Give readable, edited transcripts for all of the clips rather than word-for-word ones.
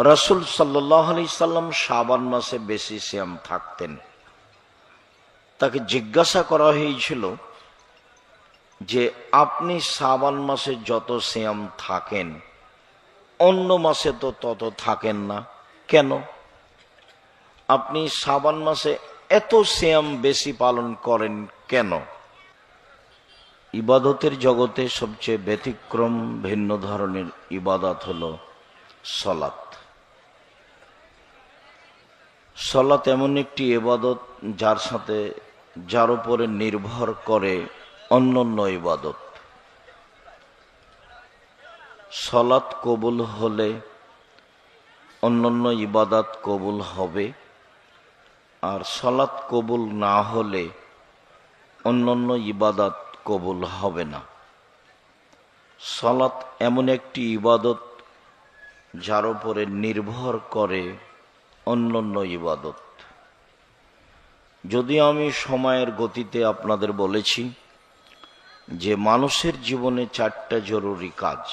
রাসূল সাল্লাল্লাহু আলাইহি সাল্লাম শাবান মাসে বেশি সিয়াম থাকতেন। তাকে জিজ্ঞাসা করা হয়েছিল যে আপনি শাবান মাসে যত সিয়াম থাকেন অন্য মাসে তো তত থাকেন না, কেন? আপনি শাবান মাসে এত সিয়াম বেশি পালন করেন কেন? ইবাদতের জগতে সবচেয়ে ব্যতিক্রম ভিন্ন ধরনের ইবাদত হলো সালাত। সালাত এমন একটি ইবাদত যার উপরে নির্ভর করে অন্যান্য ইবাদত। সালাত কবুল হলে অন্যান্য ইবাদত কবুল হবে, আর সালাত কবুল না হলে অন্যান্য ইবাদত কবুল হবে না। সালাত এমন একটি ইবাদত যার উপরে নির্ভর করে অন্যান্য ইবাদত। যদি আমি সময়ের গতিতে আপনাদের বলেছি যে মানুষের জীবনে 4টা জরুরি কাজ,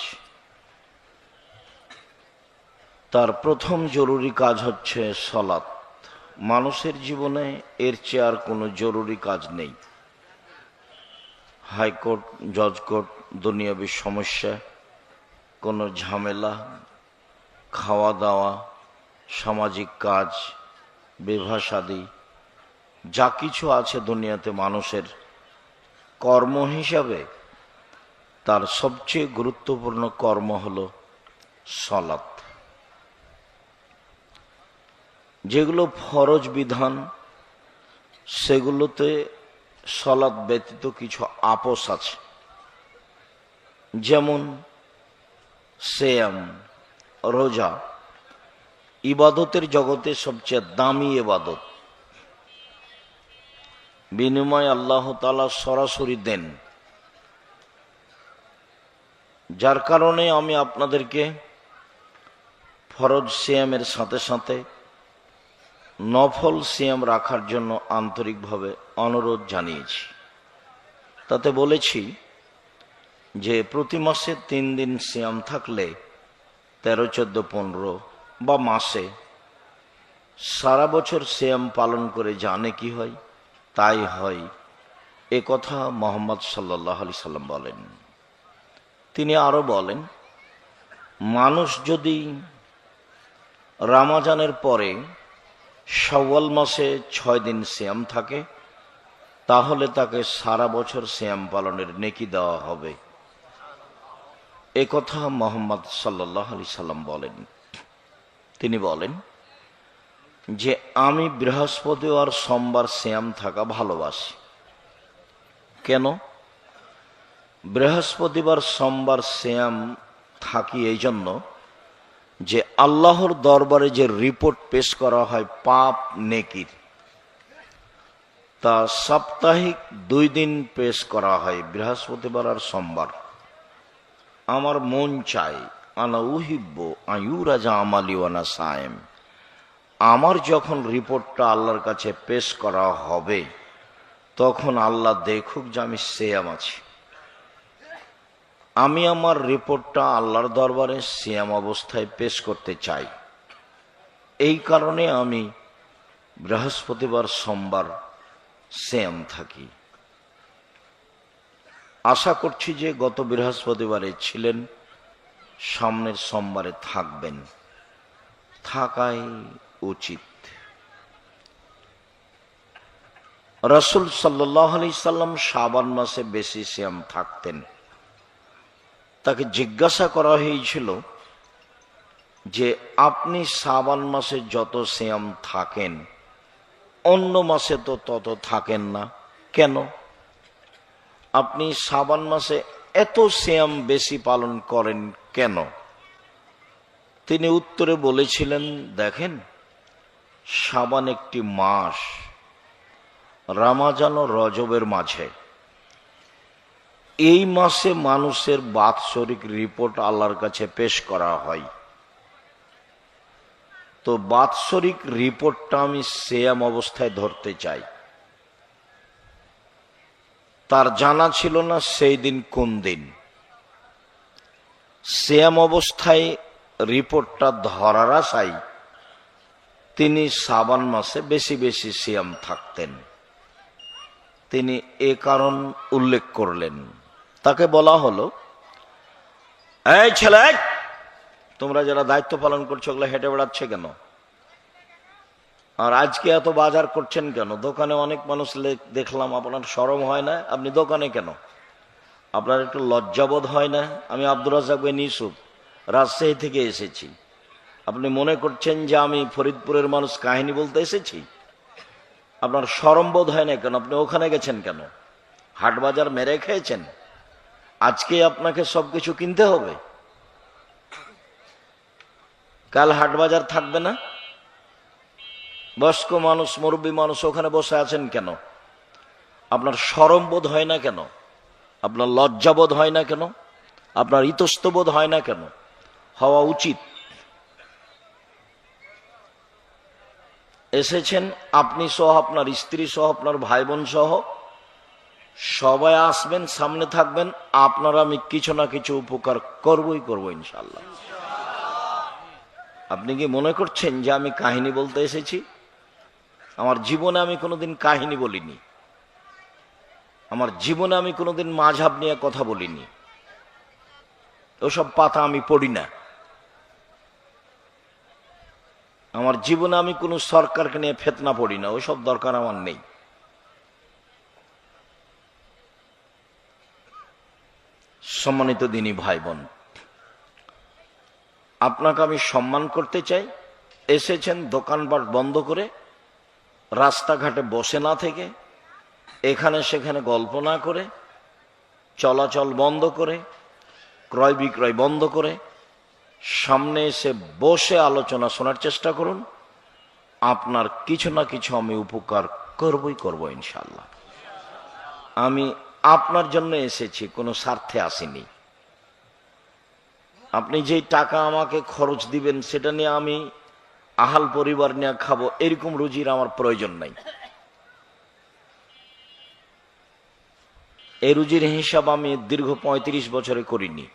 তার প্রথম জরুরি কাজ হচ্ছে সালাত। মানুষের জীবনে এর চেয়ে আর কোনো জরুরি কাজ নেই। হাইকোর্ট, জজ কোর্ট, দুনিয়াবী সমস্যা, কোনো ঝামেলা, খাওয়া দাওয়া, সামাজিক কাজ, বিবাহ শাদী, যা কিছু আছে দুনিয়াতে মানুষের কর্ম হিসাবে, তার সবচেয়ে গুরুত্বপূর্ণ কর্ম হলো সালাত। যেগুলো ফরজ বিধান সেগুলোতে সালাত ব্যতীত কিছু আপোষ আছে, যেমন সিয়াম, রোজা। ইবাদতের জগতে সবচেয়ে দামি ইবাদত, বিনিময় আল্লাহ তাআলা সরাসরি দেন। যার কারণে আমি আপনাদেরকে ফরজ সিয়ামের সাথে সাথে নফল সিয়াম রাখার জন্য আন্তরিকভাবে অনুরোধ জানিয়েছি। তাতে বলেছি যে প্রতি মাসে 3 দিন সিয়াম থাকলে 13, 14, 15 বা মাসে সারা বছর সিয়াম পালন করে জানে কি হয়, তাই হয়। এ কথা মুহাম্মদ সাল্লাল্লাহু আলাইহি সাল্লাম বলেন। তিনি আরো বলেন, মানুষ যদি রমজানের পরে শাওয়াল মাসে 6 দিন সিয়াম থাকে তাহলে তাকে সারা বছর সিয়াম পালনের নেকি দেওয়া হবে। এ কথা মুহাম্মদ সাল্লাল্লাহু আলাইহি সাল্লাম বলেন। তিনি বলেন যে আমি বৃহস্পতিবার, সোমবার সিয়াম থাকা ভালোবাসি। কেন? বৃহস্পতিবার, সোমবার সিয়াম থাকি এই জন্য যে আল্লাহর দরবারে যে রিপোর্ট পেশ করা হয় পাপ নেকির, তা সাপ্তাহিক 2 দিন পেশ করা হয়, বৃহস্পতিবার আর সোমবার। আমার মন চাই, আনা উহিব্বু আইয়ুরাজা আমালি ওয়ানা সায়েম, আমার যখন রিপোর্টটা আল্লাহর কাছে পেশ করা হবে তখন আল্লাহ দেখুক যে আমি সিয়াম আছি। আমি আমার রিপোর্টটা আল্লাহর দরবারে সিয়াম অবস্থায় পেশ করতে চাই। এই কারণে আমি বৃহস্পতিবার, সোমবার সিয়াম থাকি। আশা করছি যে গত বৃহস্পতিবারে ছিলেন, সামনের সোমবারে থাকবেন, থাকাই উচিত। রাসূল সাল্লাল্লাহু আলাইহি সাল্লাম শাবান মাসে বেশি সিয়াম থাকতেন। তাকে জিজ্ঞাসা করা হয়েছিল যে আপনি শাবান মাসে যত সিয়াম থাকেন অন্য মাসে তো তত থাকেন না, কেন? আপনি শাবান মাসে এত সিয়াম বেশি পালন করেন কেন? তিনি উত্তরে বলেছিলেন, দেখেন, শাবান একটি মাস, রমজান ও রজবের মাঝে। এই মাসে মানুষের বাৎসরিক রিপোর্ট আল্লাহর কাছে পেশ করা হয়। তো বাৎসরিক রিপোর্টটা আমি সিয়াম অবস্থায় ধরতে চাই। তার জানা ছিল না সেই দিন কোন দিন। সিয়াম অবস্থায় রিপোর্টটা ধরার আশায় তিনি শাবান মাসে বেশি বেশি সিয়াম থাকতেন। তিনি এ কারণ উল্লেখ করলেন। তাকে বলা হলো, এই ছেলে, তোমরা যারা দায়িত্ব পালন করছো ওগুলো হেঁটে বেড়াচ্ছে কেন? আর আজকে এত বাজার করছেন কেন? দোকানে অনেক মানুষ দেখলাম, আপনার শরম হয় না? আপনি দোকানে কেন? আপনার একটু লজ্জাবোধ হয় না? আমি আব্দুর রাজ্জাক বিন ইউসুফ, রাজশাহী থেকে এসেছি। আপনি মনে করছেন যে আমি ফরিদপুরের মানুষ কাহিনী বলতে এসেছি? আপনার শরম বোধ হয় না কেন? আপনি ওখানে গেছেন কেন? হাট বাজার মেরে খেয়েছেন? আজকে আপনাকে সবকিছু কিনতে হবে? কাল হাট বাজার থাকবে না? বয়স্ক মানুষ, মুরব্বী মানুষ ওখানে বসে আছেন কেন? আপনার শরম বোধ হয় না কেন? আপনার লজ্জাবোধ হয় না কেন? আপনার ইতস্তবোধ হয় না কেন? হওয়া উচিত। এসেছেন আপনি সহ, আপনার স্ত্রী সহ, আপনার ভাই বোন সহ সবাই আসবেন, সামনে থাকবেন। আপনারা আমি কিছু না কিছু উপকার করবই করবো ইনশাল্লাহ। আপনি কি মনে করছেন যে আমি কাহিনী বলতে এসেছি? আমার জীবনে আমি কোনোদিন কাহিনী বলিনি। আমার জীবনে আমি কোনোদিন মাঝহাব নিয়ে কথা বলিনি। ওসব পাতা আমি পড়ি না। আমার জীবনে আমি কোনো সরকারকে নিয়ে ফেতনা পড়ি না। ওসব দরকার আমার নেই। সম্মানিত দিনী ভাই বোন, আপনাকে আমি সম্মান করতে চাই। এসেছেন দোকানপাট বন্ধ করে, রাস্তাঘাটে বসে না থেকে, এখানে সেখানে গল্প না করে, চলাচল বন্ধ করে, ক্রয় বিক্রয় বন্ধ করে সামনে এসে বসে আলোচনা শোনার চেষ্টা করুন। আপনার কিছু না কিছু আমি উপকার করবই করব ইনশাল্লাহ। আমি আপনার জন্য এসেছি, কোনো স্বার্থে আসিনি। আপনি যেই টাকা আমাকে খরচ দিবেন সেটা নিয়ে আমি আহাল পরিবার নিয়ে খাবো, এরকম রুজির আমার প্রয়োজন নাই। এই রুজির হিসাব আমি দীর্ঘ 35 বছরে করিনি।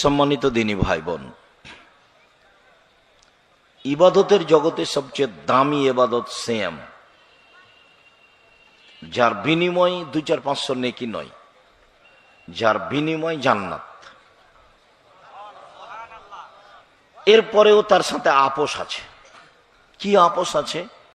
সম্মানিত দিনী ভাই বোন, ইবাদতের জগতে সবচেয়ে দামি ইবাদত সিয়াম, যার বিনিময় 2-4-500 নেকি নয়, যার বিনিময় জান্নাত। এরপরেও তার সাথে আপোষ আছে। কি আপোষ আছে?